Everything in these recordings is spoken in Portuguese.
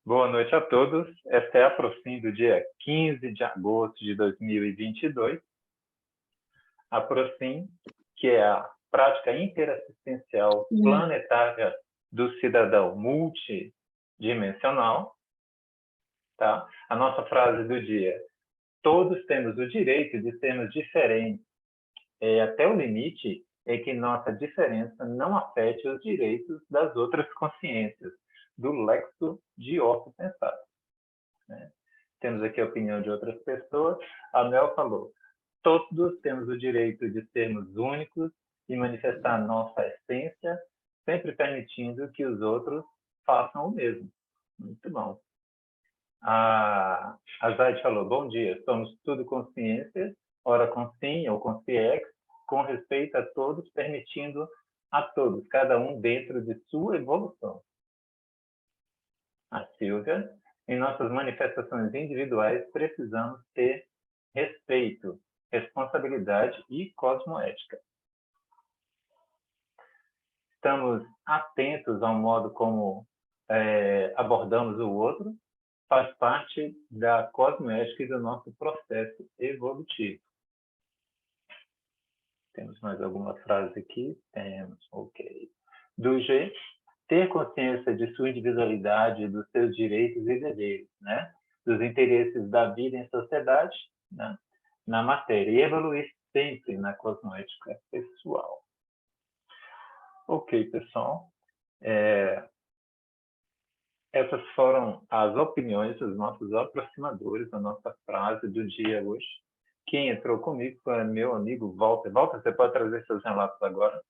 Boa noite a todos. Esta é a Profim do dia 15 de agosto de 2022. A Profim, que é a prática interassistencial planetária do cidadão multidimensional. Tá? A nossa frase do dia: todos temos o direito de sermos diferentes, até o limite em que nossa diferença não afete os direitos das outras consciências, do Lexo de Orto Sensato. Né? Temos aqui a opinião de outras pessoas. A Mel falou: todos temos o direito de sermos únicos e manifestar nossa essência, sempre permitindo que os outros façam o mesmo. Muito bom. A Zaid falou: bom dia, somos tudo consciência, ora com sim ou com CX, com respeito a todos, permitindo a todos, cada um dentro de sua evolução. A Silvia: em nossas manifestações individuais, precisamos ter respeito, responsabilidade e cosmoética. Estamos atentos ao modo como abordamos o outro, faz parte da cosmoética e do nosso processo evolutivo. Temos mais alguma frase aqui? Temos, ok. Do G: ter consciência de sua individualidade, dos seus direitos e deveres, né? Dos interesses da vida em sociedade, né? Na matéria, e evoluir sempre na cosmoética pessoal. Ok, pessoal. Essas foram as opiniões dos nossos aproximadores, a nossa frase do dia hoje. Quem entrou comigo foi meu amigo Walter. Walter, você pode trazer seus relatos agora?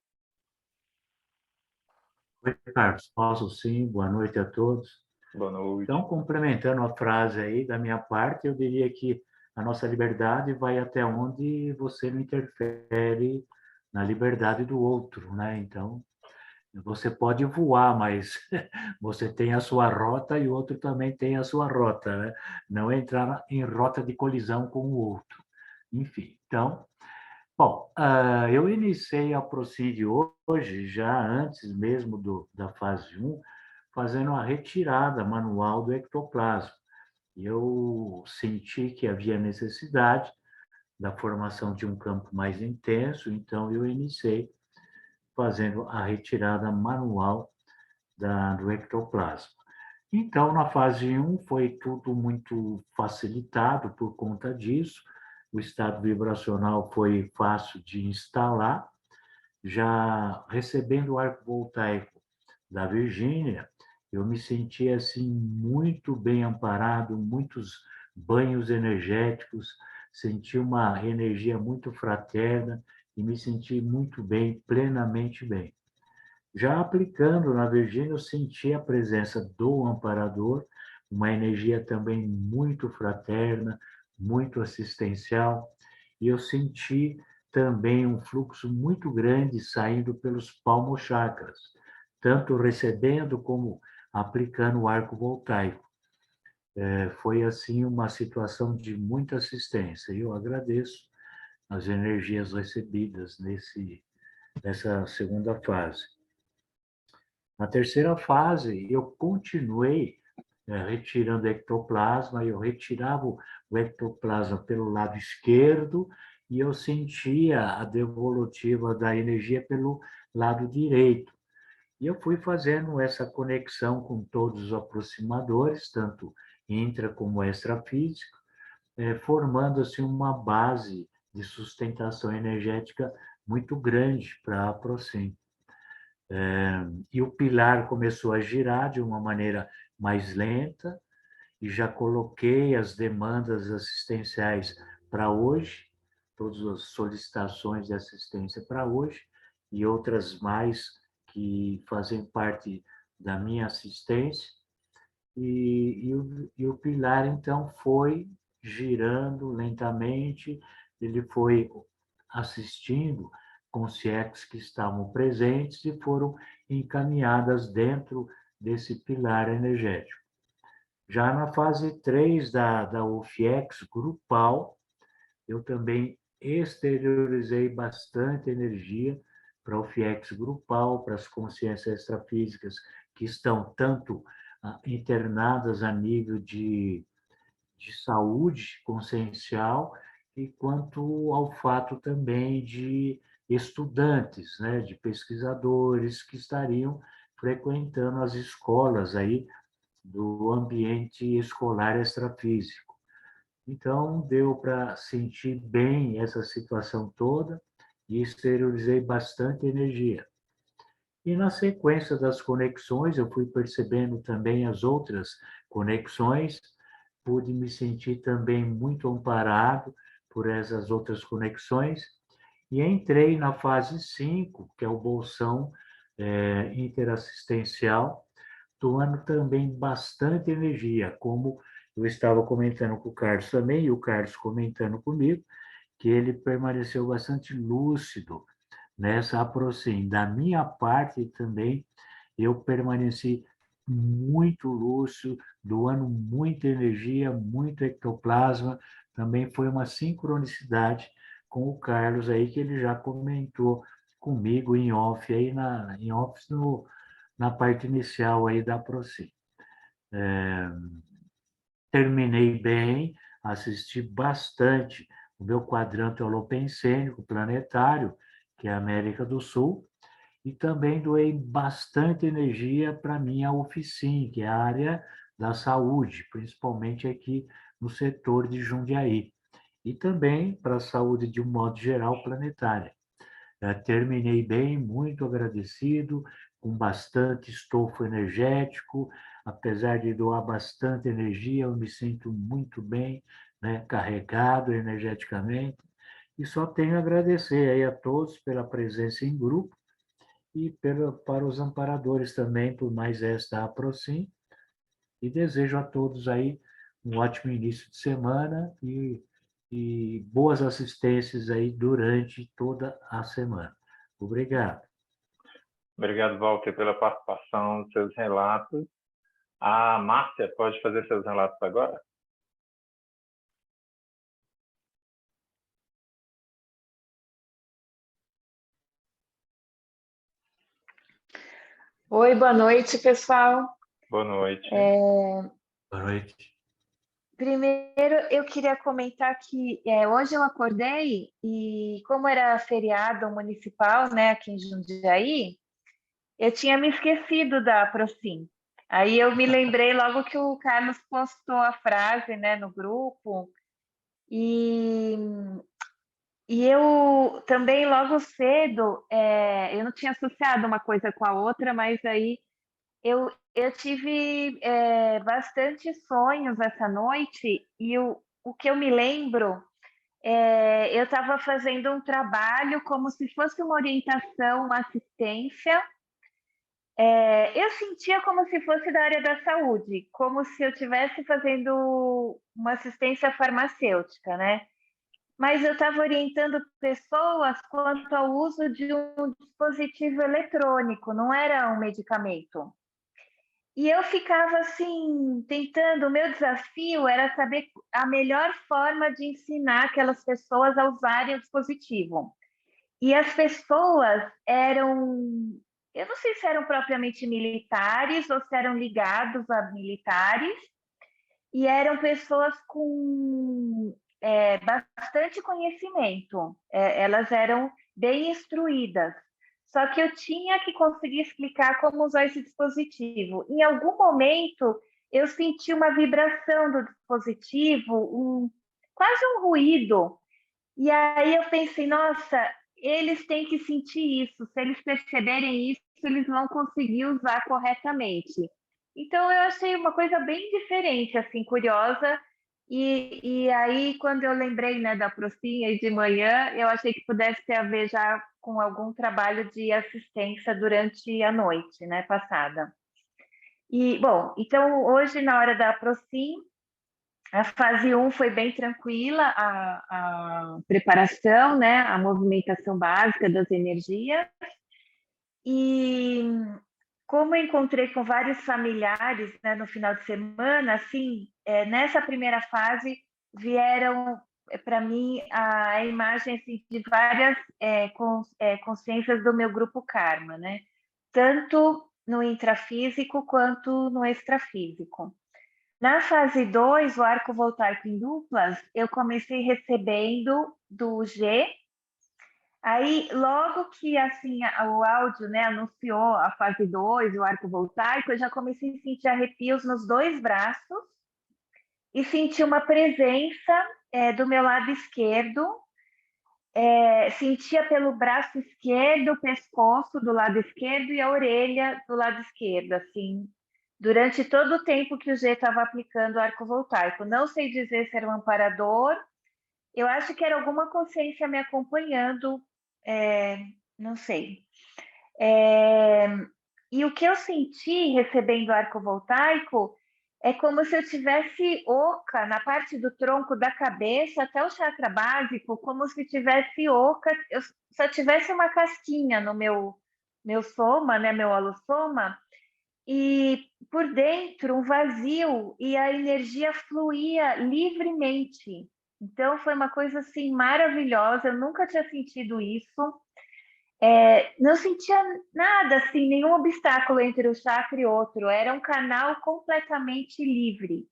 Oi, Carlos. Posso sim. Boa noite a todos. Boa noite. Então, complementando a frase aí da minha parte, eu diria que a nossa liberdade vai até onde você não interfere na liberdade do outro, né? Então, você pode voar, mas você tem a sua rota e o outro também tem a sua rota, né? Não entrar em rota de colisão com o outro. Enfim, então, bom, eu iniciei a Procide hoje, já antes mesmo da fase 1, fazendo a retirada manual do ectoplasma. Eu senti que havia necessidade da formação de um campo mais intenso, então eu iniciei fazendo a retirada manual do ectoplasma. Então, na fase 1, foi tudo muito facilitado por conta disso. O estado vibracional foi fácil de instalar. Já recebendo o arco voltaico da Virgínia, eu me senti assim muito bem amparado, muitos banhos energéticos, senti uma energia muito fraterna e me senti muito bem, plenamente bem. Já aplicando na Virgínia, eu senti a presença do amparador, uma energia também muito fraterna, muito assistencial, e eu senti também um fluxo muito grande saindo pelos palmochakras, tanto recebendo como aplicando o arco voltaico. Foi assim uma situação de muita assistência, e eu agradeço as energias recebidas nessa segunda fase. Na terceira fase, eu continuei retirando ectoplasma, eu retirava o ectoplasma pelo lado esquerdo e eu sentia a devolutiva da energia pelo lado direito. E eu fui fazendo essa conexão com todos os aproximadores, tanto intra como extrafísico, formando assim uma base de sustentação energética muito grande para a Procim. E o pilar começou a girar de uma maneira mais lenta, e já coloquei as demandas assistenciais para hoje, todas as solicitações de assistência para hoje, e outras mais que fazem parte da minha assistência. E o pilar, então, foi girando lentamente, ele foi assistindo com os CIECs que estavam presentes e foram encaminhadas dentro desse pilar energético. Já na fase 3 da UFIEX grupal, eu também exteriorizei bastante energia para o UFIEX grupal, para as consciências extrafísicas que estão tanto internadas a nível de saúde consciencial, e quanto ao fato também de estudantes, né, de pesquisadores que estariam frequentando as escolas aí do ambiente escolar extrafísico. Então, deu para sentir bem essa situação toda e exteriorizei bastante energia. E na sequência das conexões, eu fui percebendo também as outras conexões, pude me sentir também muito amparado por essas outras conexões, e entrei na fase 5, que é o bolsão interassistencial, doando também bastante energia, como eu estava comentando com o Carlos também, e o Carlos comentando comigo, que ele permaneceu bastante lúcido nessa aproxim. Da minha parte também, eu permaneci muito lúcido, doando muita energia, muito ectoplasma. Também foi uma sincronicidade com o Carlos aí, que ele já comentou comigo em off, aí em off na parte inicial aí da Proci. Terminei bem, assisti bastante o meu quadrante holopensênico planetário, que é a América do Sul, e também doei bastante energia para a minha oficina, que é a área da saúde, principalmente aqui no setor de Jundiaí, e também para a saúde de um modo geral planetária. Terminei bem, muito agradecido, com bastante estofo energético. Apesar de doar bastante energia, eu me sinto muito bem, né, carregado energeticamente. E só tenho a agradecer aí a todos pela presença em grupo e para os amparadores também por mais esta Aprocim. E desejo a todos aí um ótimo início de semana e boas assistências aí durante toda a semana. Obrigado. Obrigado, Walter, pela participação, seus relatos. A Márcia pode fazer seus relatos agora? Oi, boa noite, pessoal. Boa noite. Boa noite. Primeiro, eu queria comentar que hoje eu acordei e, como era feriado municipal, né, aqui em Jundiaí, eu tinha me esquecido da Aprocim. Aí eu me lembrei logo que o Carlos postou a frase, né, no grupo, e, e eu também logo cedo, eu não tinha associado uma coisa com a outra, mas aí eu tive bastante sonhos essa noite e o que eu me lembro, eu estava fazendo um trabalho como se fosse uma orientação, uma assistência. Eu sentia como se fosse da área da saúde, como se eu estivesse fazendo uma assistência farmacêutica, né? Mas eu estava orientando pessoas quanto ao uso de um dispositivo eletrônico, não era um medicamento. E eu ficava assim, tentando, o meu desafio era saber a melhor forma de ensinar aquelas pessoas a usarem o dispositivo. E as pessoas eram, eu não sei se eram propriamente militares ou se eram ligados a militares, e eram pessoas com bastante conhecimento, elas eram bem instruídas. Só que eu tinha que conseguir explicar como usar esse dispositivo. Em algum momento, eu senti uma vibração do dispositivo, quase um ruído. E aí eu pensei, nossa, eles têm que sentir isso. Se eles perceberem isso, eles vão conseguir usar corretamente. Então eu achei uma coisa bem diferente, assim, curiosa. E aí, quando eu lembrei, né, da Procinha e de manhã, eu achei que pudesse ter a ver já com algum trabalho de assistência durante a noite, né, passada. E, bom, então hoje, na hora da Procin, a fase 1 foi bem tranquila, a preparação, né, a movimentação básica das energias. E como eu encontrei com vários familiares, né, no final de semana, assim, nessa primeira fase vieram para mim a imagem assim, de várias consciências do meu grupo Karma, né? Tanto no intrafísico quanto no extrafísico. Na fase 2, o arco voltaico em duplas, eu comecei recebendo do G. Aí, logo que assim o áudio, né, anunciou a fase 2, o arco voltaico, eu já comecei a sentir arrepios nos dois braços e senti uma presença do meu lado esquerdo. Sentia pelo braço esquerdo, o pescoço do lado esquerdo e a orelha do lado esquerdo, assim, durante todo o tempo que o G estava aplicando o arco voltaico. Não sei dizer se era um amparador, eu acho que era alguma consciência me acompanhando, não sei. E o que eu senti recebendo o arco voltaico é como se eu tivesse oca na parte do tronco da cabeça até o chakra básico, como se tivesse oca, eu só tivesse uma casquinha no meu soma, né, meu holossoma, e por dentro um vazio e a energia fluía livremente. Então foi uma coisa assim maravilhosa, eu nunca tinha sentido isso. Não sentia nada, assim, nenhum obstáculo entre o chakra e outro. Era um canal completamente livre.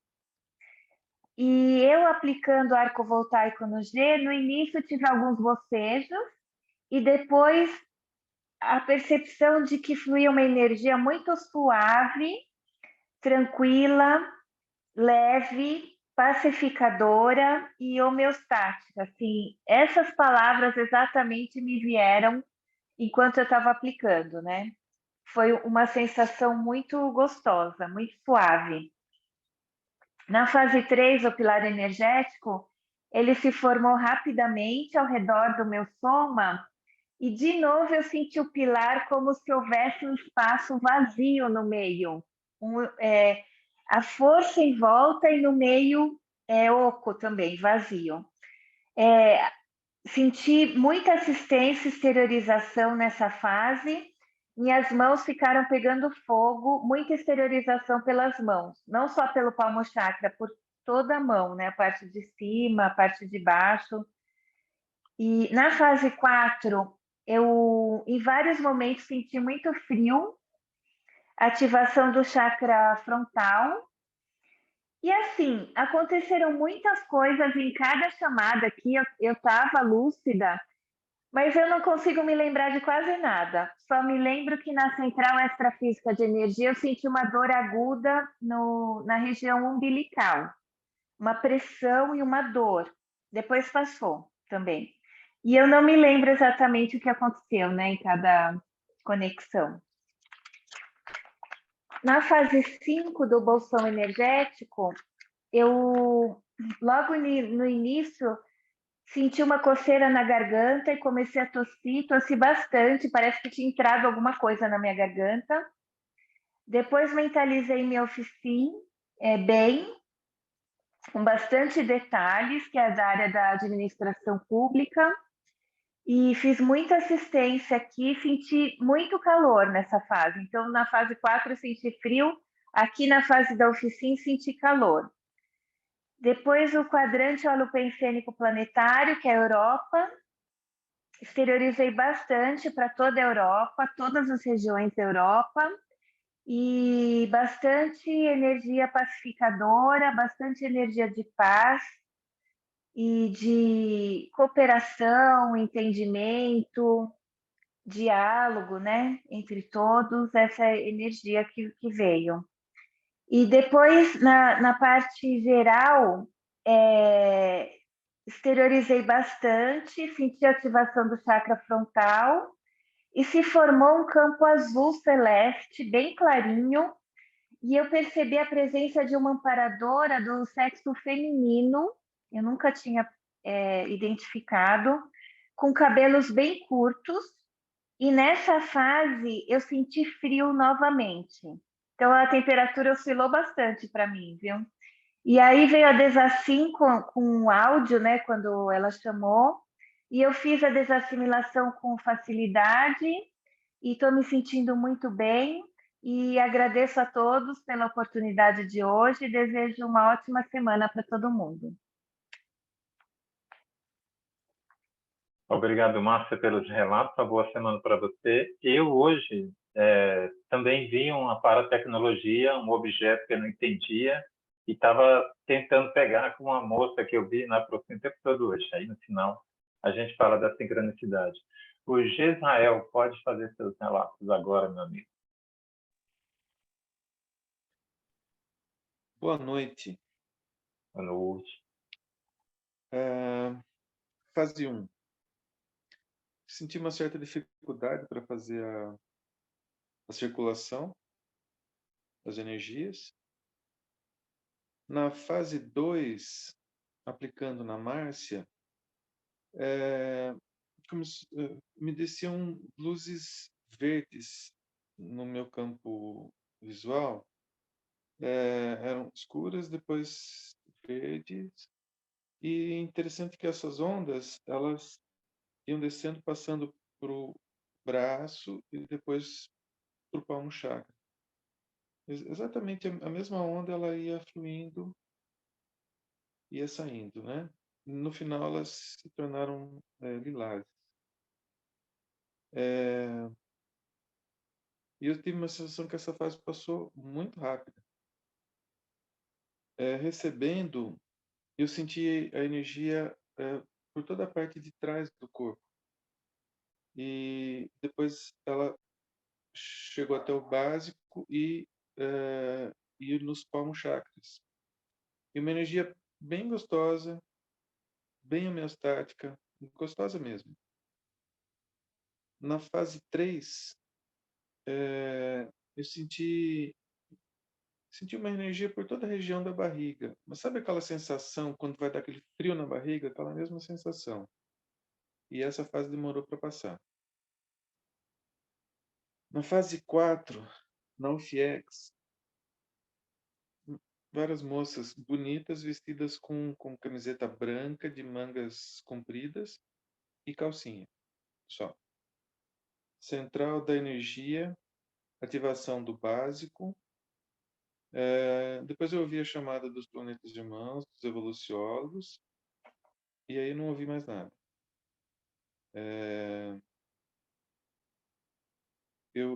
E eu aplicando arco voltaico no G, no início tive alguns bocejos e depois a percepção de que fluía uma energia muito suave, tranquila, leve, pacificadora e homeostática. Assim, essas palavras exatamente me vieram enquanto eu estava aplicando, né? Foi uma sensação muito gostosa, muito suave. Na fase 3, o pilar energético, ele se formou rapidamente ao redor do meu soma e de novo eu senti o pilar como se houvesse um espaço vazio no meio, a força em volta e no meio oco também, vazio. Senti muita assistência e exteriorização nessa fase. Minhas mãos ficaram pegando fogo, muita exteriorização pelas mãos, não só pelo palmo chakra, por toda a mão, né? A parte de cima, a parte de baixo. E na fase 4, eu em vários momentos senti muito frio, ativação do chakra frontal. E assim, aconteceram muitas coisas em cada chamada aqui, eu estava lúcida, mas eu não consigo me lembrar de quase nada. Só me lembro que na central extrafísica de energia eu senti uma dor aguda na região umbilical, uma pressão e uma dor. Depois passou também. E eu não me lembro exatamente o que aconteceu, né, em cada conexão. Na fase 5 do bolsão energético, eu logo no início senti uma coceira na garganta e comecei a tossir, tossi bastante, parece que tinha entrado alguma coisa na minha garganta. Depois mentalizei minha oficina bem, com bastante detalhes, que é da área da administração pública, e fiz muita assistência aqui, senti muito calor nessa fase. Então, na fase 4 eu senti frio, aqui na fase da oficina senti calor. Depois o quadrante holopensênico planetário, que é a Europa. Exteriorizei bastante para toda a Europa, todas as regiões da Europa, e bastante energia pacificadora, bastante energia de paz e de cooperação, entendimento, diálogo, né, entre todos, essa energia que veio. E depois, na parte geral, exteriorizei bastante, senti a ativação do chakra frontal e se formou um campo azul celeste, bem clarinho, e eu percebi a presença de uma amparadora do sexo feminino, eu nunca tinha identificado, com cabelos bem curtos, e nessa fase eu senti frio novamente. Então a temperatura oscilou bastante para mim, viu? E aí veio a Desassim com o áudio, né, quando ela chamou, e eu fiz a desassimilação com facilidade e estou me sentindo muito bem e agradeço a todos pela oportunidade de hoje e desejo uma ótima semana para todo mundo. Obrigado, Márcia, pelos relatos. Uma boa semana para você. Eu hoje também vi uma paratecnologia, um objeto que eu não entendia, e estava tentando pegar com uma moça que eu vi na próxima o tempo todo hoje. Aí, no final, a gente fala da sincronicidade. O Gesrael pode fazer seus relatos agora, meu amigo. Boa noite. Boa noite. Fase 1. Senti uma certa dificuldade para fazer a circulação das energias. Na fase 2, aplicando na Márcia, me desciam luzes verdes no meu campo visual. Eram escuras, depois verdes. E interessante que essas ondas, elas iam descendo, passando para o braço e depois para o palmo chakra. Exatamente a mesma onda, ela ia fluindo, ia saindo, né? No final, elas se tornaram lilazes. E eu tive uma sensação que essa fase passou muito rápida. Recebendo, eu senti a energia por toda a parte de trás do corpo. E depois ela chegou até o básico e nos palmos chakras. E uma energia bem gostosa, bem homeostática, gostosa mesmo. Na fase 3, eu senti uma energia por toda a região da barriga. Mas sabe aquela sensação, quando vai dar aquele frio na barriga? Aquela mesma sensação. E essa fase demorou para passar. Na fase 4, na UFIEX, várias moças bonitas vestidas com camiseta branca de mangas compridas e calcinha. Só. Central da energia, ativação do básico. Depois eu ouvi a chamada dos planetas irmãos, dos evoluciólogos, e aí não ouvi mais nada.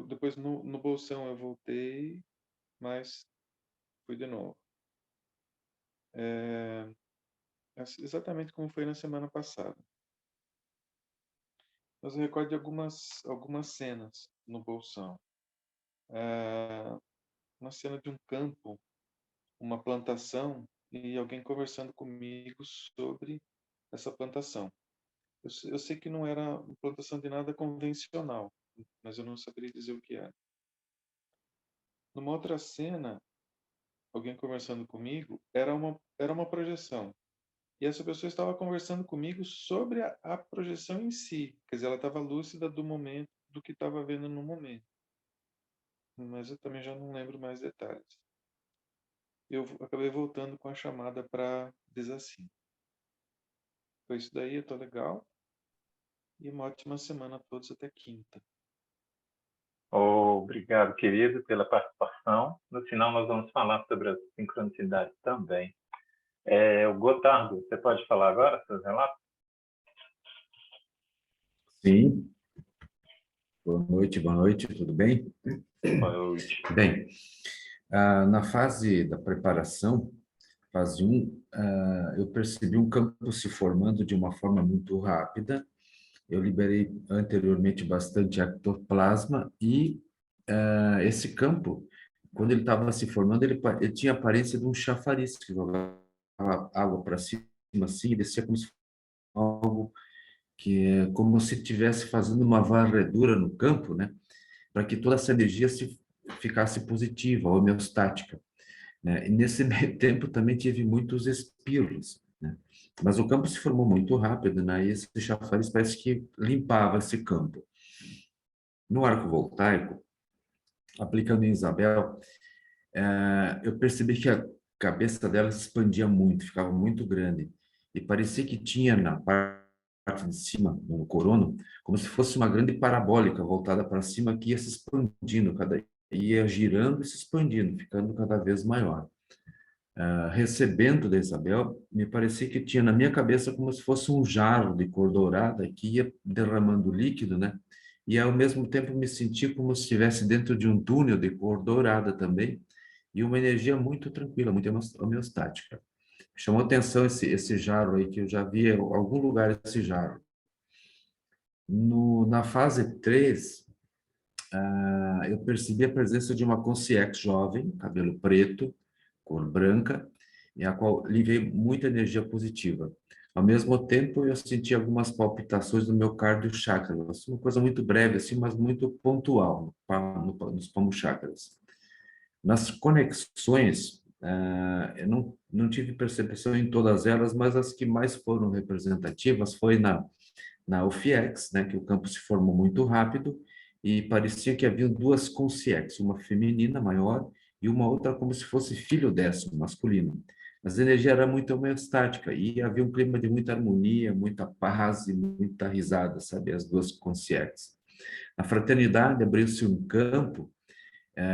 Depois no bolsão eu voltei, mas fui de novo. Exatamente como foi na semana passada. Mas eu recordo de algumas cenas no bolsão. Uma cena de um campo, uma plantação, e alguém conversando comigo sobre essa plantação. Eu sei que não era uma plantação de nada convencional, mas eu não saberia dizer o que era. Numa outra cena, alguém conversando comigo, era uma projeção. E essa pessoa estava conversando comigo sobre a projeção em si. Quer dizer, ela estava lúcida do momento, do que estava vendo no momento. Mas eu também já não lembro mais detalhes. Eu acabei voltando com a chamada para desassim. Foi isso daí, eu tô legal. E uma ótima semana a todos até quinta. Obrigado, querido, pela participação. No final, nós vamos falar sobre a sincronicidade também. O Gotardo, você pode falar agora seus relatos? Sim. Boa noite, tudo bem? Boa noite. Bem, na fase da preparação, fase 1, eu percebi um campo se formando de uma forma muito rápida. Eu liberei anteriormente bastante ectoplasma e esse campo, quando ele estava se formando, ele tinha a aparência de um chafariz que jogava água para cima assim, e descia como se fosse algo que é como se estivesse fazendo uma varredura no campo, né, para que toda essa energia ficasse positiva, homeostática, né? E nesse meio tempo também tive muitos espirros, né? Mas o campo se formou muito rápido, né? E esse chafariz parece que limpava esse campo. No arco voltaico, aplicando em Isabel, eu percebi que a cabeça dela se expandia muito, ficava muito grande. E parecia que tinha na parte de cima, no corono, como se fosse uma grande parabólica voltada para cima que ia se expandindo, ia girando e se expandindo, ficando cada vez maior. Recebendo da Isabel, me parecia que tinha na minha cabeça como se fosse um jarro de cor dourada que ia derramando líquido, né? e ao mesmo tempo me senti como se estivesse dentro de um túnel de cor dourada também, e uma energia muito tranquila, muito homeostática. Chamou atenção esse jarro aí, que eu já vi em algum lugar esse jarro. Na fase 3, eu percebi a presença de uma consciência jovem, cabelo preto, cor branca, e a qual lhe veio muita energia positiva. Ao mesmo tempo, eu senti algumas palpitações no meu cardio chakra, uma coisa muito breve, assim, mas muito pontual nos palmos chakras. Nas conexões, eu não tive percepção em todas elas, mas as que mais foram representativas foi na UFIEX, né, que o campo se formou muito rápido e parecia que havia duas consciências, uma feminina maior e uma outra como se fosse filho dessa, masculino. Mas a energia era muito homeostática e havia um clima de muita harmonia, muita paz e muita risada, sabe, as duas consciências. Na fraternidade abriu-se um campo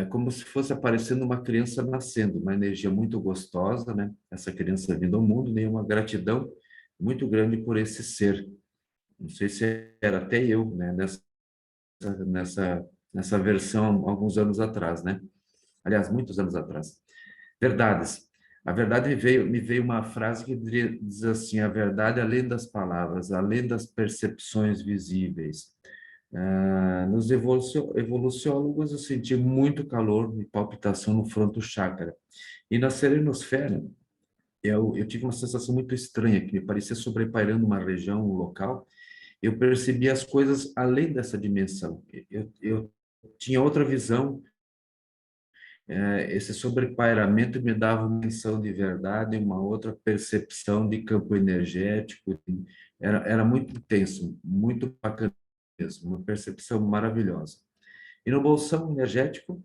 como se fosse aparecendo uma criança nascendo, uma energia muito gostosa, né? Essa criança vindo ao mundo, e uma gratidão muito grande por esse ser. Não sei se era até eu, né? Nessa versão, alguns anos atrás, né? Aliás, muitos anos atrás. Verdades. A verdade me veio uma frase que diz assim: a verdade além das palavras, além das percepções visíveis. Nos evoluciólogos, eu senti muito calor e palpitação no fronto chakra. E na serenosfera, eu tive uma sensação muito estranha, que me parecia sobrepairando uma região, um local. Eu percebi as coisas além dessa dimensão. Eu tinha outra visão. Esse sobrepairamento me dava uma menção de verdade, uma outra percepção de campo energético. Era muito intenso, muito bacana mesmo, uma percepção maravilhosa. E no bolsão energético,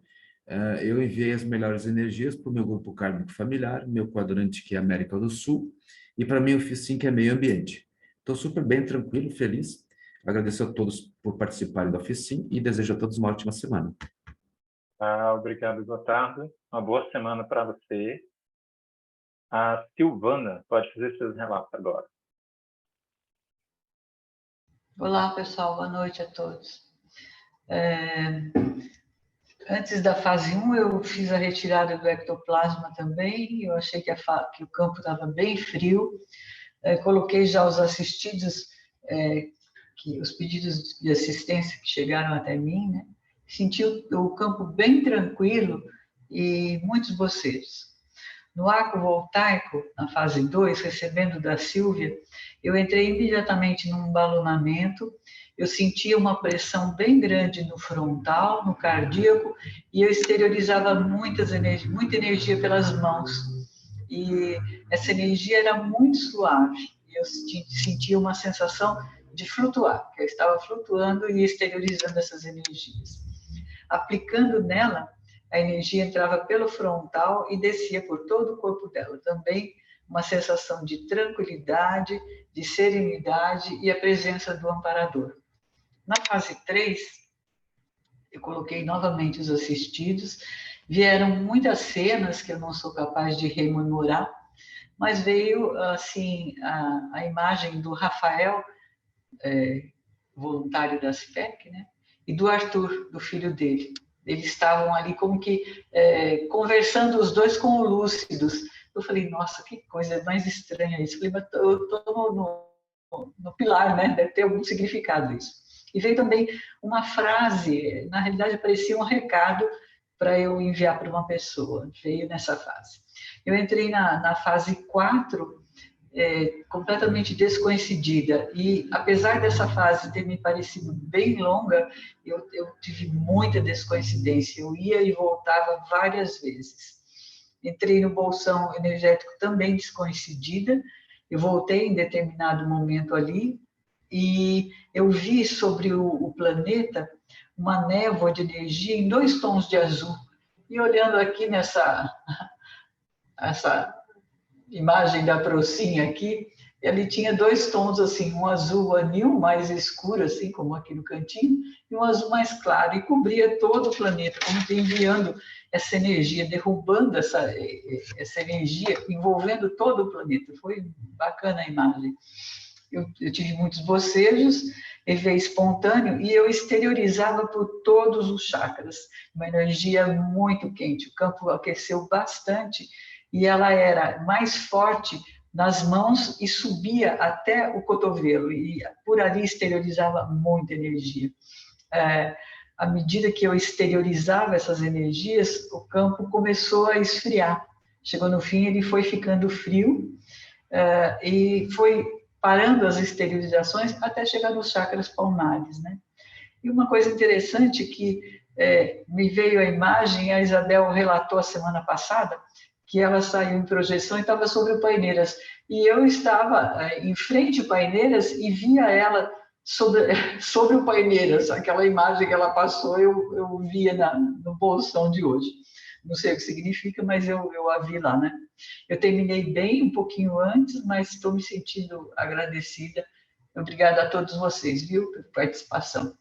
eu enviei as melhores energias para o meu grupo kármico familiar, meu quadrante, que é América do Sul, e para mim o FICIM, que é meio ambiente. Estou super bem, tranquilo, feliz. Agradeço a todos por participarem da FICIM e desejo a todos uma ótima semana. Obrigado, Gotardo. Uma boa semana para você. A Silvana pode fazer seus relatos agora. Olá, pessoal. Boa noite a todos. Antes da fase 1, eu fiz a retirada do ectoplasma também. Eu achei que o campo estava bem frio. Coloquei já os assistidos, os pedidos de assistência que chegaram até mim, né? Senti o campo bem tranquilo e muitos bocejos. No arco voltaico, na fase 2, recebendo da Sílvia, eu entrei imediatamente num balonamento, eu sentia uma pressão bem grande no frontal, no cardíaco, e eu exteriorizava muita energia pelas mãos. E essa energia era muito suave, eu sentia uma sensação de flutuar, que eu estava flutuando e exteriorizando essas energias. Aplicando nela, a energia entrava pelo frontal e descia por todo o corpo dela. Também uma sensação de tranquilidade, de serenidade e a presença do amparador. Na fase 3, eu coloquei novamente os assistidos. Vieram muitas cenas que eu não sou capaz de rememorar, mas veio assim a imagem do Rafael, voluntário da SPEC, né? E do Arthur, do filho dele. Eles estavam ali como que conversando os dois como lúcidos. Eu falei, nossa, que coisa mais estranha isso. Eu falei, eu estou no pilar, né? Deve ter algum significado isso. E veio também uma frase, na realidade parecia um recado para eu enviar para uma pessoa. Veio nessa fase. Eu entrei na fase 4, completamente desconhecida, e apesar dessa fase ter me parecido bem longa, eu tive muita descoincidência, eu ia e voltava várias vezes. Entrei no bolsão energético também descoincidida, eu voltei em determinado momento ali, e eu vi sobre o planeta uma névoa de energia em 2 tons de azul, e olhando aqui essa imagem da Procinha aqui, ele tinha 2 tons, assim, um azul anil mais escuro, assim, como aqui no cantinho, e um azul mais claro, e cobria todo o planeta, como que enviando essa energia, derrubando essa energia, envolvendo todo o planeta. Foi bacana a imagem. eu tive muitos bocejos, ele veio espontâneo, e eu exteriorizava por todos os chakras, uma energia muito quente. O campo aqueceu bastante, e ela era mais forte nas mãos e subia até o cotovelo, e por ali exteriorizava muita energia. À medida que eu exteriorizava essas energias, o campo começou a esfriar. Chegou no fim, ele foi ficando frio, e foi parando as exteriorizações até chegar nos chakras palmares, né? E uma coisa interessante que me veio a imagem, a Isabel relatou a semana passada, que ela saiu em projeção e estava sobre o Paineiras. E eu estava em frente ao Paineiras e via ela sobre o Paineiras. Aquela imagem que ela passou, eu via no bolsão de hoje. Não sei o que significa, mas eu a vi lá, né? Eu terminei bem um pouquinho antes, mas estou me sentindo agradecida. Obrigada a todos vocês, viu, pela participação.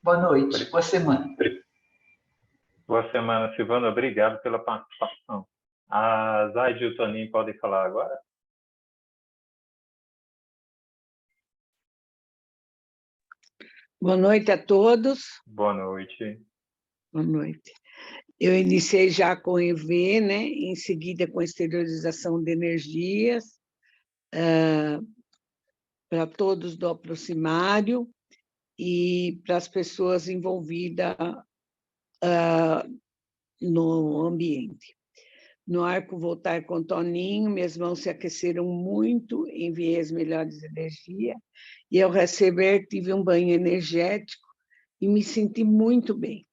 Boa noite, boa semana. Boa semana, Silvana. Obrigado pela participação. A Zaide e o Toninho podem falar agora? Boa noite a todos. Boa noite. Boa noite. Eu iniciei já com o EV, né? Em seguida com a exteriorização de energias, para todos do aproximário e para as pessoas envolvidas no ambiente. No arco voltar com o Toninho, minhas mãos se aqueceram muito, enviei as melhores energias, e ao receber tive um banho energético e me senti muito bem.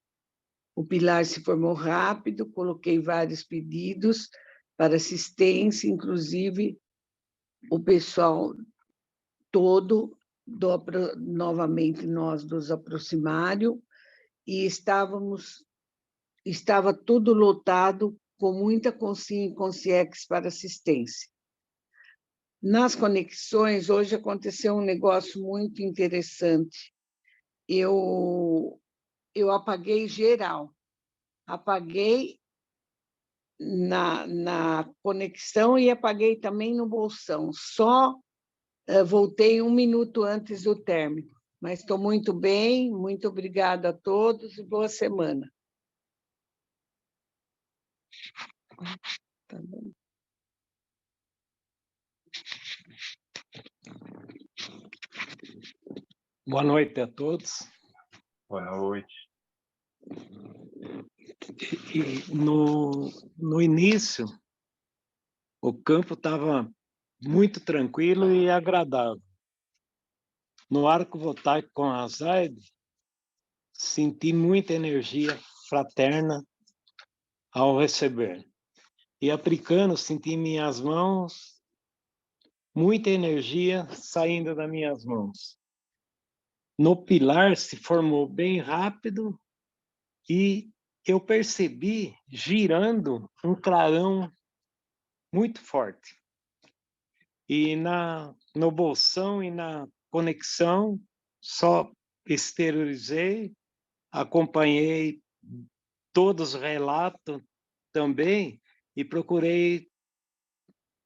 O pilar se formou rápido, coloquei vários pedidos para assistência, inclusive o pessoal todo, novamente nós dos aproximário, e estava tudo lotado, com muita consciência para assistência. Nas conexões, hoje aconteceu um negócio muito interessante. Eu apaguei geral, apaguei na conexão e apaguei também no bolsão, só voltei 1 minuto antes do término, mas estou muito bem, muito obrigada a todos e boa semana. Tá bom. Boa noite a todos. Boa noite. E no início, o campo estava muito tranquilo e agradável. No arco voltaico com a Zaide, senti muita energia fraterna ao receber. E aplicando, senti minhas mãos, muita energia saindo das minhas mãos. No pilar se formou bem rápido e eu percebi girando um clarão muito forte. E no bolsão e na conexão, só exteriorizei, acompanhei todos os relatos também e procurei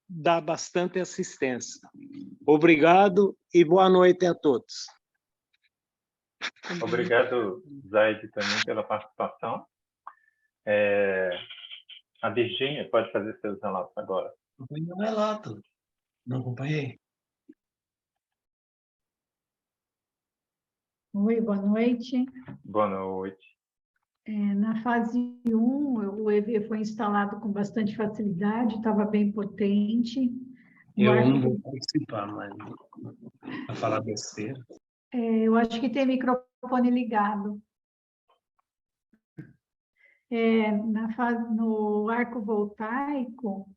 dar bastante assistência. Obrigado e boa noite a todos. Obrigado, Zaide, também pela participação. A Virgínia pode fazer seus relatos agora. Acompanhei o relato. Não acompanhei. Oi, boa noite. Boa noite. Na fase 1, o EV foi instalado com bastante facilidade, estava bem potente. Eu não vou participar, mas para falar besteira. Eu acho que tem microfone ligado. No arco voltaico,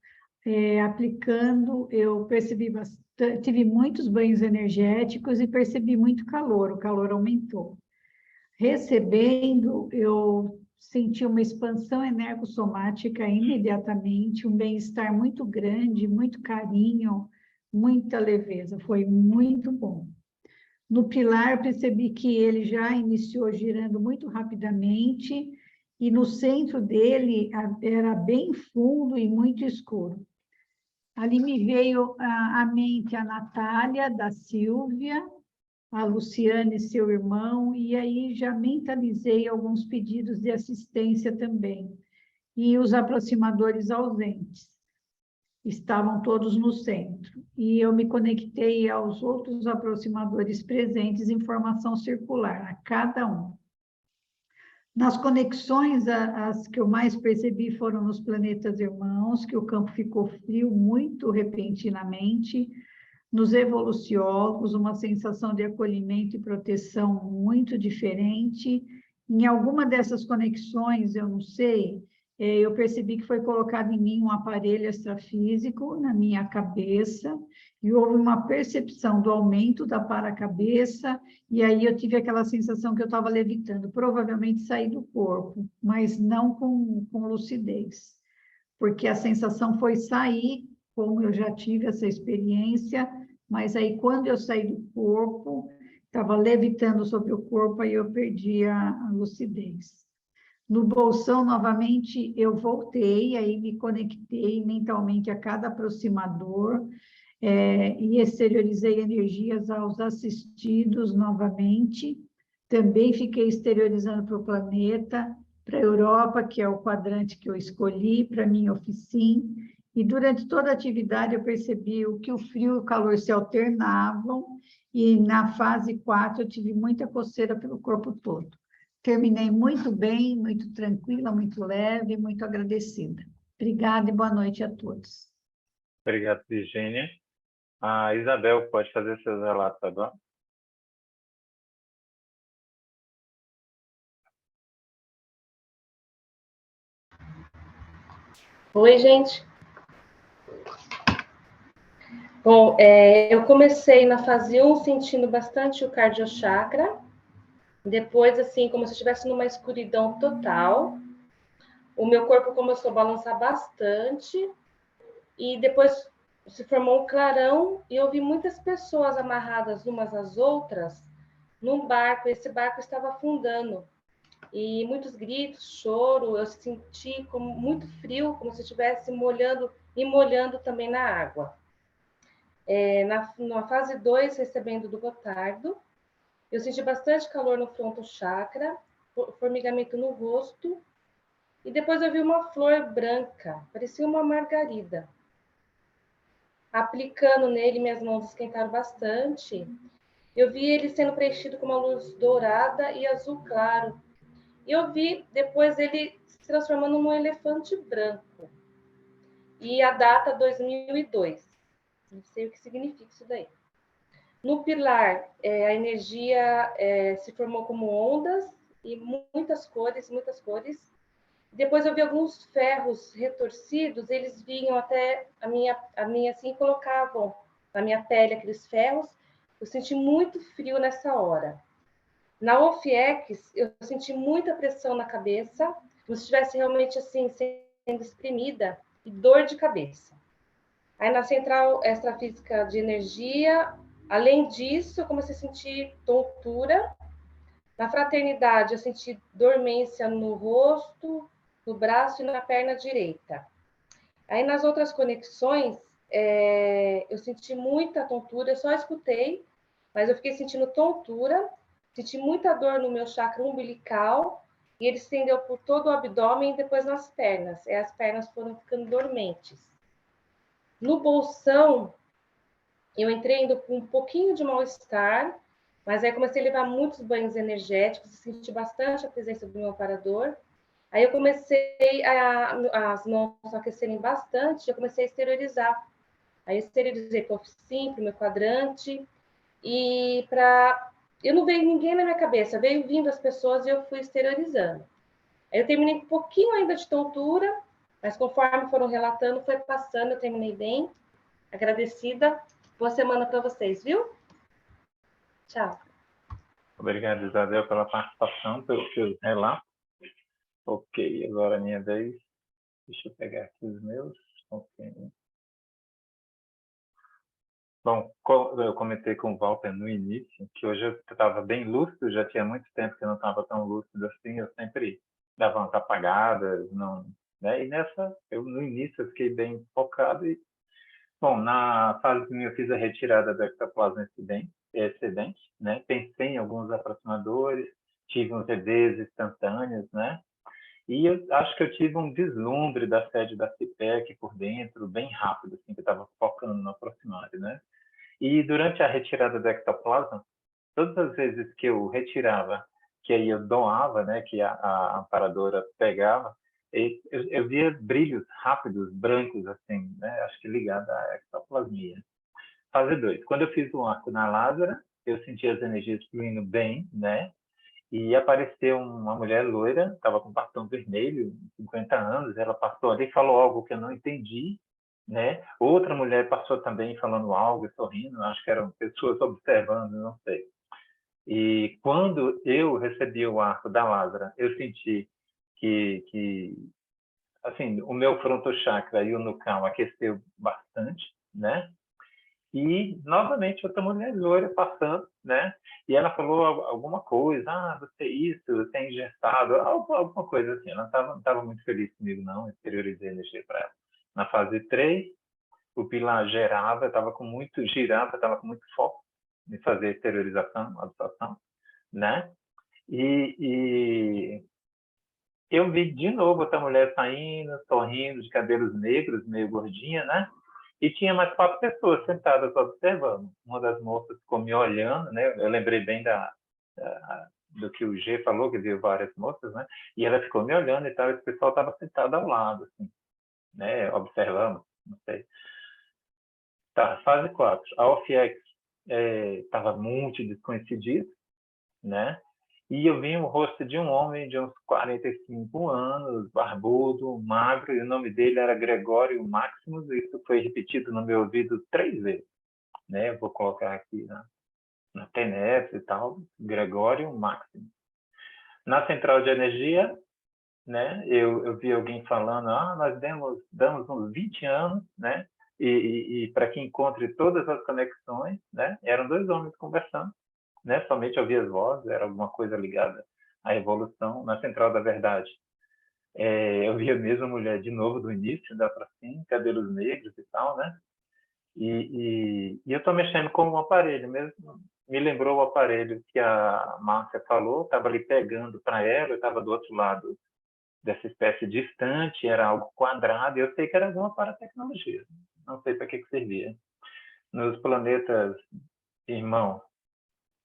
aplicando, eu percebi bastante, tive muitos banhos energéticos e percebi muito calor, o calor aumentou. Recebendo, eu senti uma expansão energossomática imediatamente, um bem-estar muito grande, muito carinho, muita leveza, foi muito bom. No pilar, percebi que ele já iniciou girando muito rapidamente e no centro dele era bem fundo e muito escuro. Ali me veio à mente a Natália, da Silvia, a Luciane, seu irmão, e aí já mentalizei alguns pedidos de assistência também. E os aproximadores ausentes estavam todos no centro. E eu me conectei aos outros aproximadores presentes em formação circular, a cada um. Nas conexões, as que eu mais percebi foram nos planetas irmãos, que o campo ficou frio muito repentinamente, nos evoluciólogos, uma sensação de acolhimento e proteção muito diferente. Em alguma dessas conexões, eu não sei, eu percebi que foi colocado em mim um aparelho extrafísico na minha cabeça, e houve uma percepção do aumento da paracabeça, e aí eu tive aquela sensação que eu estava levitando, provavelmente saí do corpo, mas não com lucidez, porque a sensação foi sair, como eu já tive essa experiência, mas aí quando eu saí do corpo, estava levitando sobre o corpo, aí eu perdi a lucidez. No bolsão, novamente, eu voltei, aí me conectei mentalmente a cada aproximador, e exteriorizei energias aos assistidos novamente. Também fiquei exteriorizando para o planeta, para a Europa, que é o quadrante que eu escolhi, para a minha oficina. E durante toda a atividade eu percebi que o frio e o calor se alternavam, e na fase 4 eu tive muita coceira pelo corpo todo. Terminei muito bem, muito tranquila, muito leve, muito agradecida. Obrigada e boa noite a todos. Obrigado, Virgínia. A Isabel pode fazer seus relatos agora? Oi, gente. Bom, eu comecei na fase 1 sentindo bastante o cardiochakra. Depois, assim, como se eu estivesse numa escuridão total. O meu corpo começou a balançar bastante. E depois se formou um clarão e eu vi muitas pessoas amarradas umas às outras num barco. Esse barco estava afundando. E muitos gritos, choro, eu senti como muito frio, como se estivesse molhando e molhando também na água. Na fase 2, recebendo do Gotardo, eu senti bastante calor no fronto chakra, formigamento no rosto, e depois eu vi uma flor branca, parecia uma margarida. Aplicando nele, minhas mãos esquentaram bastante. Eu vi ele sendo preenchido com uma luz dourada e azul claro. E eu vi depois ele se transformando num elefante branco. E a data 2002. Não sei o que significa isso daí. No pilar, a energia se formou como ondas e muitas cores, muitas cores. Depois eu vi alguns ferros retorcidos, eles vinham até a minha assim, colocavam na minha pele aqueles ferros. Eu senti muito frio nessa hora. Na OFIEX, eu senti muita pressão na cabeça, como se estivesse realmente assim, sendo exprimida, e dor de cabeça. Aí na central extrafísica de energia, além disso, eu comecei a sentir tontura. Na fraternidade, eu senti dormência no rosto, no braço e na perna direita. Aí nas outras conexões, eu senti muita tontura, eu só escutei, mas eu fiquei sentindo tontura, senti muita dor no meu chakra umbilical, e ele se estendeu por todo o abdômen e depois nas pernas. E as pernas foram ficando dormentes. No bolsão, eu entrei indo com um pouquinho de mal-estar, mas aí comecei a levar muitos banhos energéticos, senti bastante a presença do meu amparador. Aí eu comecei as mãos a aquecerem bastante, eu comecei a exteriorizar. Aí eu exteriorizei para o oficina, para o meu quadrante, e eu não veio ninguém na minha cabeça, veio vindo as pessoas e eu fui exteriorizando. Aí eu terminei com um pouquinho ainda de tontura, mas conforme foram relatando, foi passando, eu terminei bem, agradecida. Boa semana para vocês, viu? Tchau. Obrigado, Isabel, pela participação, pelos seus relatos. Ok, agora é minha vez. Deixa eu pegar aqui os meus. Ok. Bom, eu comentei com o Walter no início que hoje eu estava bem lúcido, já tinha muito tempo que eu não estava tão lúcido assim, eu sempre dava umas apagadas, não, né? E no início eu fiquei bem focado e Bom, na fase que eu fiz a retirada do ectoplasma excedente, né? Pensei em alguns aproximadores, tive uns EVs instantâneos, né? E eu acho que eu tive um vislumbre da sede da CIPEC por dentro, bem rápido, assim, que eu estava focando no aproximário, né? E durante a retirada do ectoplasma, todas as vezes que eu retirava, que aí eu doava, né, que a amparadora pegava, eu via brilhos rápidos, brancos, assim, né, acho que ligado à ectoplasmia. Fase 2. Quando eu fiz o arco na Lázara, eu senti as energias fluindo bem, né, e apareceu uma mulher loira, estava com bastão vermelho, 50 anos, ela passou ali e falou algo que eu não entendi, né? Outra mulher passou também falando algo, sorrindo, acho que eram pessoas observando, não sei. E quando eu recebi o arco da Lázara, eu senti que assim, o meu frontochakra e o nucal aqueceu bastante, né? E, novamente, outra mulher loira passando, né? E ela falou alguma coisa, você isso, você é engessado, alguma coisa assim. Ela não estava muito feliz comigo, não, exteriorizei energia para ela. Na fase 3, o pilar girava, estava com muito foco em fazer exteriorização, absorção, né? E eu vi de novo outra mulher saindo, sorrindo, de cabelos negros, meio gordinha, né? E tinha mais 4 pessoas sentadas observando. Uma das moças ficou me olhando, né? Eu lembrei bem do que o G falou, que viu várias moças, né? E ela ficou me olhando e tal, e o pessoal estava sentado ao lado, assim, né? Observando, não sei. Tá, fase 4. A OFIEX estava muito desconhecida, né? E eu vi o rosto de um homem de uns 45 anos, barbudo, magro, e o nome dele era Gregório Maximus, e isso foi repetido no meu ouvido 3 vezes, né? Eu vou colocar aqui na TNF e tal, Gregório Maximus. Na central de energia, né? Eu vi alguém falando, nós damos uns 20 anos, né? E para que encontre todas as conexões, né? Eram 2 homens conversando, né? Somente ouvia as vozes, era alguma coisa ligada à evolução. Na central da verdade, eu vi a mesma mulher de novo do início, da para cima, cabelos negros e tal, né? E eu estou mexendo com um aparelho mesmo, me lembrou o aparelho que a Márcia falou, estava ali pegando para ela, eu estava do outro lado dessa espécie distante, era algo quadrado, e eu sei que era alguma paratecnologia, não sei para que servia. Nos planetas irmãos,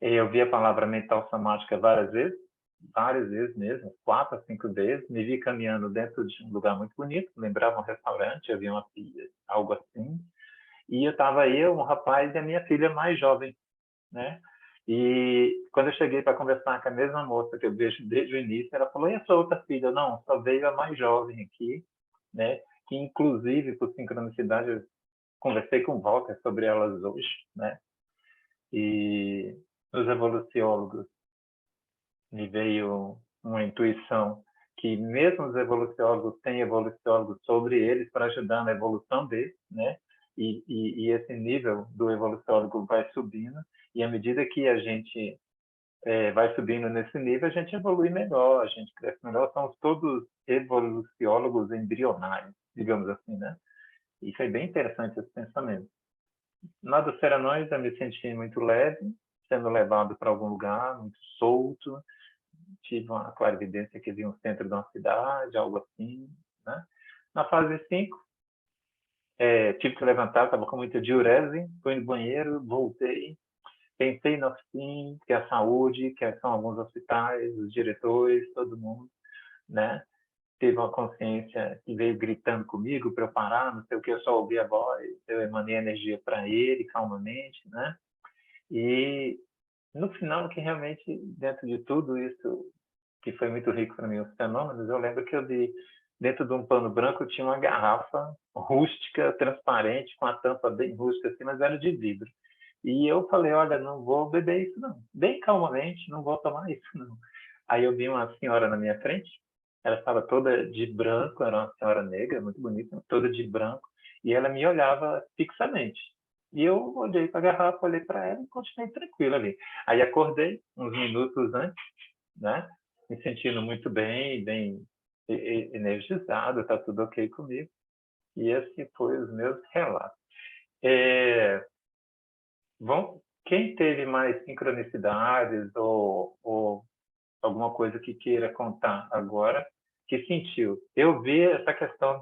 eu vi a palavra mental somática várias vezes mesmo, 4 a 5 vezes. Me vi caminhando dentro de um lugar muito bonito, lembrava um restaurante, havia uma pia, algo assim. E um rapaz e a minha filha mais jovem, né? E quando eu cheguei para conversar com a mesma moça que eu vejo desde o início, ela falou, e a sua outra filha? Não, só veio a mais jovem aqui, né? Que inclusive, por sincronicidade, eu conversei com o Walter sobre elas hoje, né? E os evoluciólogos me veio uma intuição que mesmo os evoluciólogos têm evoluciólogos sobre eles para ajudar na evolução deles, né? E esse nível do evoluciólogo vai subindo, e à medida que a gente vai subindo nesse nível, a gente evolui melhor, a gente cresce melhor. Somos todos evoluciólogos embrionários, digamos assim, né? E foi bem interessante esse pensamento. Na dos Serenões, eu me senti muito leve, sendo levado para algum lugar, muito solto. Tive uma clarividência que vi um centro de uma cidade, algo assim, né? Na fase 5, tive que levantar, estava com muita diurese, fui no banheiro, voltei, pensei no fim, que é a saúde, que são alguns hospitais, os diretores, todo mundo, né? Teve uma consciência que veio gritando comigo para eu parar, não sei o que, eu só ouvi a voz, eu emanei energia para ele, calmamente, né? E no final, que realmente, dentro de tudo isso, que foi muito rico para mim, os fenômenos, eu lembro que eu vi, dentro de um pano branco, tinha uma garrafa rústica, transparente, com a tampa bem rústica assim, mas era de vidro. E eu falei, olha, não vou beber isso não. Bem calmamente, não vou tomar isso não. Aí eu vi uma senhora na minha frente, ela estava toda de branco, era uma senhora negra, muito bonita, toda de branco, e ela me olhava fixamente. E eu olhei para a garrafa, olhei para ela e continuei tranquilo ali. Aí acordei uns minutos antes, né? Me sentindo muito bem energizado, está tudo ok comigo. E esse foi os meus relatos. Quem teve mais sincronicidades ou alguma coisa que queira contar agora, que sentiu? Eu vi essa questão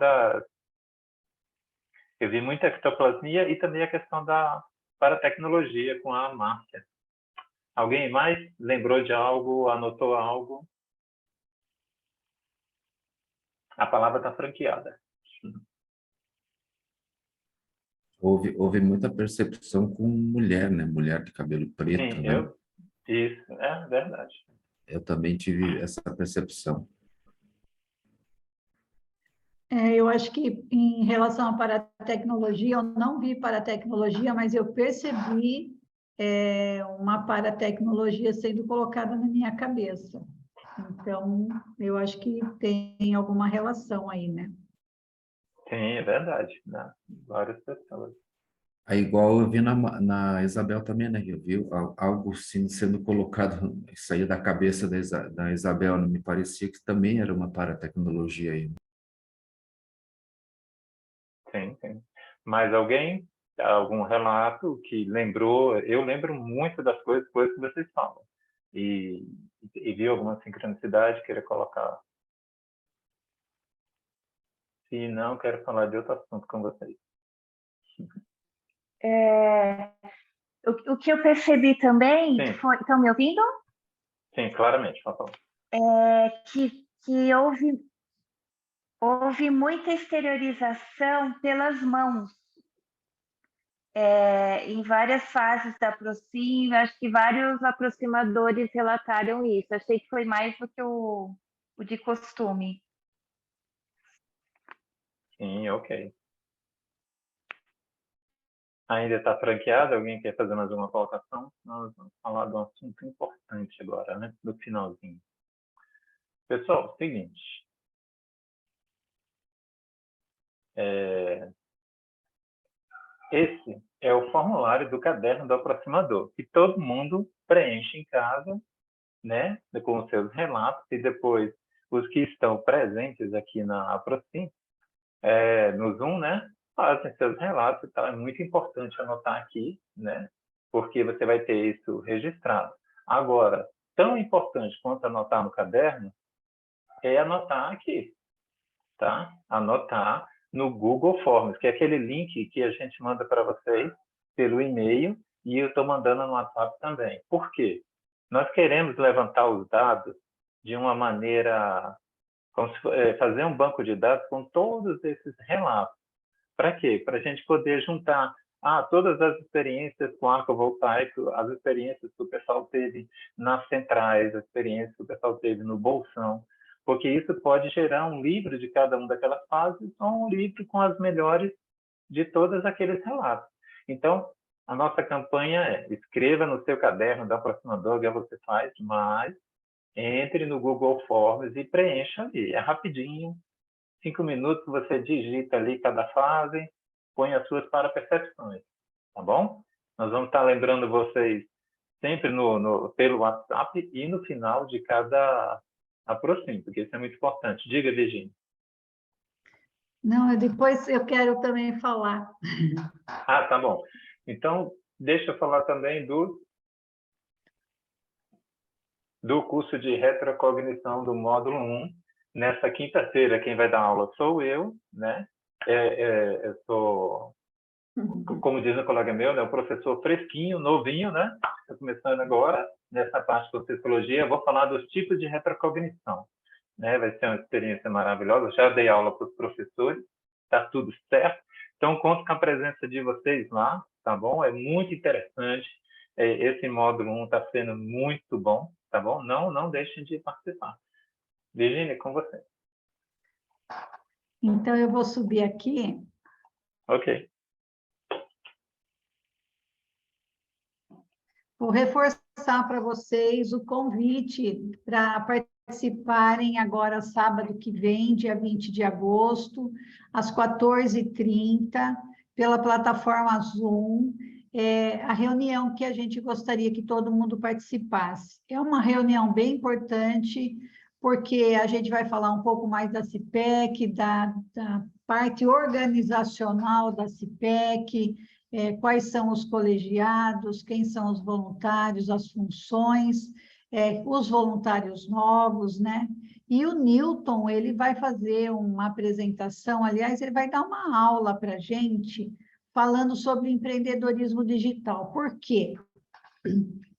eu vi muita ectoplasmia e também a questão da paratecnologia com a Márcia. Alguém mais lembrou de algo, anotou algo? A palavra está franqueada. Houve muita percepção com mulher, né? Mulher de cabelo preto, Sim, né? isso, é verdade. Eu também tive essa percepção. Eu acho que em relação à paratecnologia, eu não vi paratecnologia, mas eu percebi uma paratecnologia sendo colocada na minha cabeça. Então, eu acho que tem alguma relação aí, né? Sim, é verdade. Né? Várias pessoas. Aí, igual eu vi na Isabel também, né? Eu vi algo assim, sendo colocado, sair da cabeça da Isabel, me parecia que também era uma paratecnologia aí. Sim. Mas algum relato que lembrou? Eu lembro muito das coisas que vocês falam. E viu alguma sincronicidade, queira colocar? Se não, quero falar de outro assunto com vocês. O que eu percebi também, Sim. estão me ouvindo? Sim, claramente, por favor. Que houve muita exteriorização pelas mãos. Em várias fases da Aproxim, acho que vários aproximadores relataram isso. Achei que foi mais do que o de costume. Sim, ok. Ainda está franqueado? Alguém quer fazer mais uma colocação? Nós vamos falar de um assunto importante agora, né? No finalzinho. Pessoal, seguinte. Esse é o formulário do caderno do aproximador, que todo mundo preenche em casa, né? Com os seus relatos, e depois os que estão presentes aqui na Aproxim, no Zoom, né? Fazem seus relatos e tal. É muito importante anotar aqui, né? Porque você vai ter isso registrado. Agora, tão importante quanto anotar no caderno é anotar aqui, tá? Anotar no Google Forms, que é aquele link que a gente manda para vocês pelo e-mail e eu estou mandando no WhatsApp também. Por quê? Nós queremos levantar os dados de uma maneira, fazer um banco de dados com todos esses relatos. Para quê? Para a gente poder juntar todas as experiências com arco voltaico, as experiências que o pessoal teve nas centrais, as experiências que o pessoal teve no bolsão, porque isso pode gerar um livro de cada uma daquelas fases ou um livro com as melhores de todos aqueles relatos. Então, a nossa campanha é: escreva no seu caderno da aproximador, que você faz, mas entre no Google Forms e preencha ali. É rapidinho, 5 minutos, você digita ali cada fase, põe as suas parapercepções, tá bom? Nós vamos estar lembrando vocês sempre pelo WhatsApp e no final de cada Aproxim, porque isso é muito importante. Diga, Virginia. Não, depois eu quero também falar. Tá bom. Então, deixa eu falar também do curso de retrocognição do módulo 1. Nessa quinta-feira, quem vai dar aula sou eu, né? Eu sou, como diz um colega meu, né, um professor fresquinho, novinho, né? Estou começando agora nessa parte de psicologia. Eu vou falar dos tipos de retrocognição, né? Vai ser uma experiência maravilhosa. Já dei aula para os professores, está tudo certo. Então, conto com a presença de vocês lá, tá bom? É muito interessante. Esse módulo 1 está sendo muito bom, tá bom? Não deixem de participar. Virginia, com você. Então, eu vou subir aqui. Ok. Vou reforçar para vocês o convite para participarem agora, sábado que vem, dia 20 de agosto, às 14h30, pela plataforma Zoom. A reunião que a gente gostaria que todo mundo participasse. É uma reunião bem importante, porque a gente vai falar um pouco mais da CIPEC, da parte organizacional da CIPEC, quais são os colegiados, quem são os voluntários, as funções, os voluntários novos, né? E o Newton, ele vai fazer uma apresentação, aliás, ele vai dar uma aula para a gente, falando sobre empreendedorismo digital. Por quê?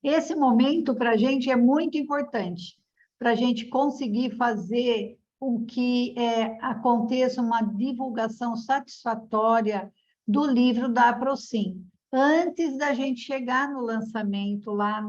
Esse momento, para a gente, é muito importante, para a gente conseguir fazer com que aconteça uma divulgação satisfatória do livro da Aprocim, antes da gente chegar no lançamento lá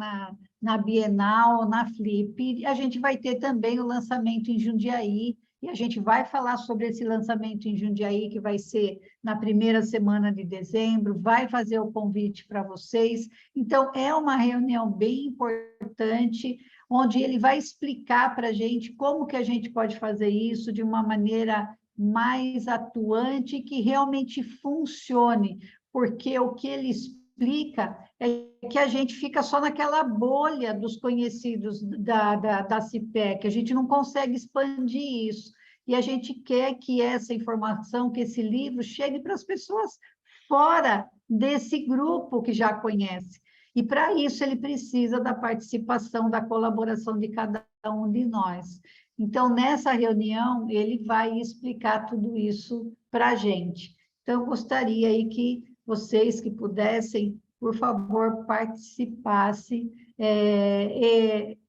na Bienal, na Flip. A gente vai ter também o lançamento em Jundiaí, e a gente vai falar sobre esse lançamento em Jundiaí, que vai ser na primeira semana de dezembro, vai fazer o convite para vocês. Então, é uma reunião bem importante, onde ele vai explicar para a gente como que a gente pode fazer isso de uma maneira mais atuante, que realmente funcione, porque o que ele explica é que a gente fica só naquela bolha dos conhecidos da CIPEC, a gente não consegue expandir isso, e a gente quer que essa informação, que esse livro chegue para as pessoas fora desse grupo que já conhece. E, para isso, ele precisa da participação, da colaboração de cada um de nós. Então, nessa reunião, ele vai explicar tudo isso para a gente. Então, eu gostaria aí que vocês que pudessem, por favor, participassem.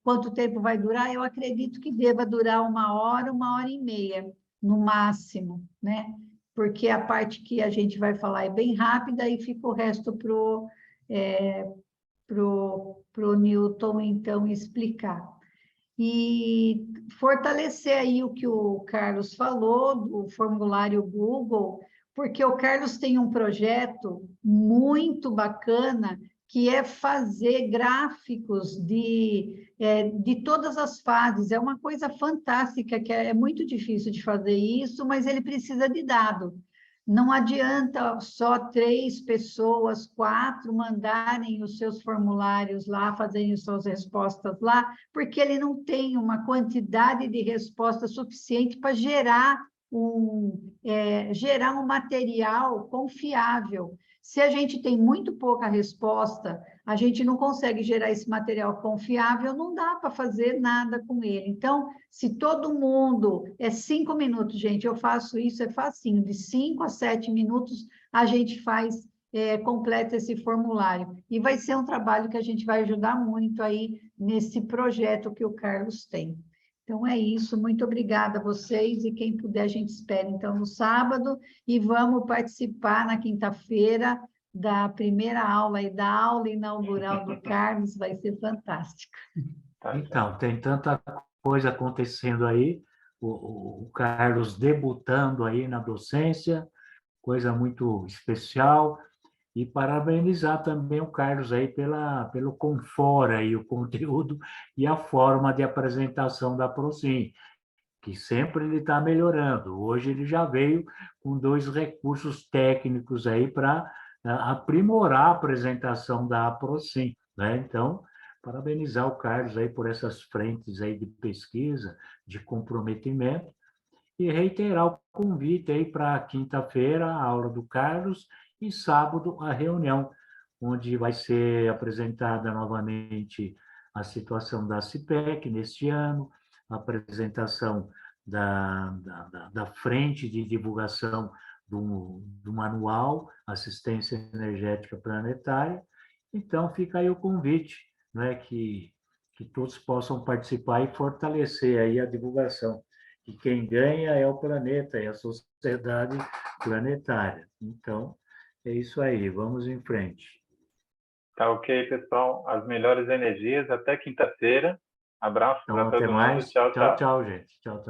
Quanto tempo vai durar? Eu acredito que deva durar 1 hora e meia, no máximo, né? Porque a parte que a gente vai falar é bem rápida e fica o resto pro Newton, então, explicar. E fortalecer aí o que o Carlos falou, do formulário Google, porque o Carlos tem um projeto muito bacana, que é fazer gráficos de todas as fases. É uma coisa fantástica, que é muito difícil de fazer isso, mas ele precisa de dado. Não adianta só 3 pessoas, 4, mandarem os seus formulários lá, fazerem suas respostas lá, porque ele não tem uma quantidade de respostas suficiente para gerar um material confiável. Se a gente tem muito pouca resposta, a gente não consegue gerar esse material confiável, não dá para fazer nada com ele. Então, se todo mundo... 5 minutos, gente, eu faço isso, é facinho, de 5 a 7 minutos, a gente completa esse formulário. E vai ser um trabalho que a gente vai ajudar muito aí nesse projeto que o Carlos tem. Então, é isso. Muito obrigada a vocês, e quem puder, a gente espera, então, no sábado, e vamos participar na quinta-feira da primeira aula e da aula inaugural do Carlos, vai ser fantástico. Então, tem tanta coisa acontecendo aí, o Carlos debutando aí na docência, coisa muito especial, e parabenizar também o Carlos aí pelo Confora aí, o conteúdo e a forma de apresentação da Aprocim, que sempre ele está melhorando. Hoje ele já veio com 2 recursos técnicos aí para aprimorar a apresentação da Aprocim, né? Então, parabenizar o Carlos aí por essas frentes aí de pesquisa, de comprometimento, e reiterar o convite aí para quinta-feira, a aula do Carlos, e sábado, a reunião, onde vai ser apresentada novamente a situação da CIPEC neste ano, a apresentação da frente de divulgação do manual Assistência Energética Planetária. Então, fica aí o convite, né, que todos possam participar e fortalecer aí a divulgação. E quem ganha é o planeta, é a sociedade planetária. Então, é isso aí, vamos em frente. Tá ok, pessoal. As melhores energias. Até quinta-feira. Abraço Então, para todo até mundo. mais. Tchau, tchau. Tchau, gente. Tchau, tchau.